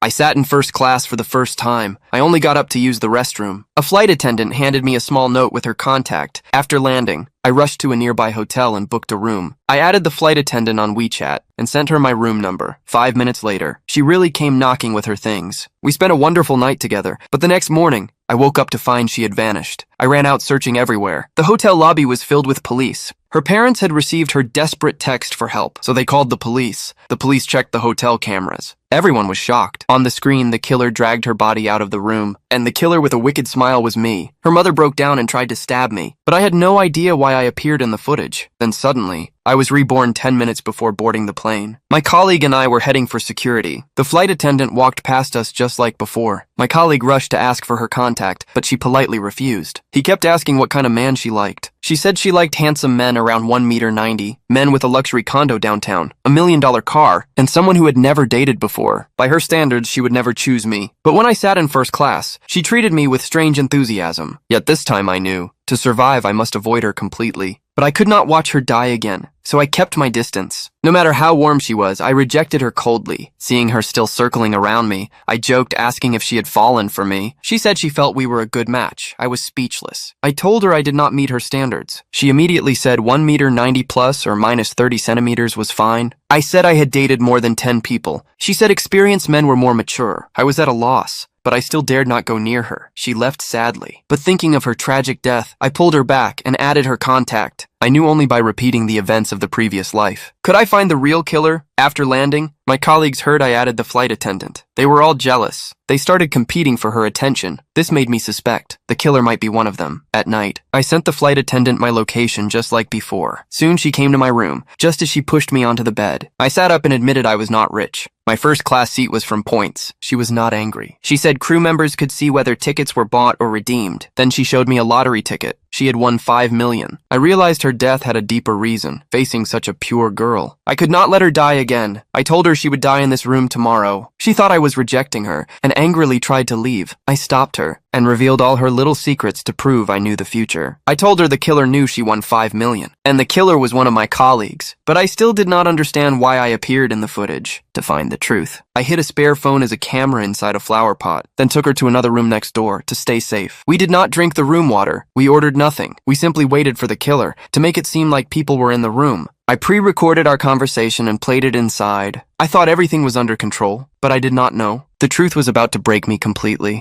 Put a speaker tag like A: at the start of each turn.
A: I sat in first class for the first time. I only got up to use the restroom. A flight attendant handed me a small note with her contact. After landing, I rushed to a nearby hotel and booked a room. I added the flight attendant on WeChat and sent her my room number. 5 minutes later, she really came knocking with her things. We spent a wonderful night together, but the next morning, I woke up to find she had vanished. I ran out searching everywhere. The hotel lobby was filled with police. Her parents had received her desperate text for help, so they called the police. The police checked the hotel cameras. Everyone was shocked. On the screen, the killer dragged her body out of the room, and the killer with a wicked smile was me. Her mother broke down and tried to stab me, but I had no idea why I appeared in the footage. Then suddenly, I was reborn 10 minutes before boarding the plane. My colleague and I were heading for security. The flight attendant walked past us just like before. My colleague rushed to ask for her contact, but she politely refused. He kept asking what kind of man she liked. She said she liked handsome men around 1.90 m, men with a luxury condo downtown, $1 million car, and someone who had never dated before. By her standards, she would never choose me. But when I sat in first class, she treated me with strange enthusiasm. Yet this time I knew, to survive I must avoid her completely. But I could not watch her die again, so I kept my distance. No matter how warm she was, I rejected her coldly. Seeing her still circling around me, I joked, asking if she had fallen for me. She said she felt we were a good match. I was speechless. I told her I did not meet her standards. She immediately said 1.90 m plus or minus 30 centimeters was fine. I said I had dated more than 10 people. She said experienced men were more mature. I was at a loss, but I still dared not go near her. She left sadly. But thinking of her tragic death, I pulled her back and added her contact. I knew only by repeating the events of the previous life. Could I find the real killer? After landing, my colleagues heard I added the flight attendant. They were all jealous. They started competing for her attention. This made me suspect the killer might be one of them. At night, I sent the flight attendant my location just like before. Soon she came to my room, just as she pushed me onto the bed. I sat up and admitted I was not rich. My first class seat was from Points. She was not angry. She said crew members could see whether tickets were bought or redeemed. Then she showed me a lottery ticket. She had won 5 million. I realized her death had a deeper reason, facing such a pure girl. I could not let her die again. I told her she would die in this room tomorrow. She thought I was rejecting her and angrily tried to leave. I stopped her and revealed all her little secrets to prove I knew the future. I told her the killer knew she won 5 million, and the killer was one of my colleagues, but I still did not understand why I appeared in the footage. To find the truth, I hid a spare phone as a camera inside a flower pot, then took her to another room next door to stay safe. We did not drink the room water. We ordered nothing. We simply waited for the killer to make it seem like people were in the room. I pre-recorded our conversation and played it inside. I thought everything was under control, but I did not know. The truth was about to break me completely.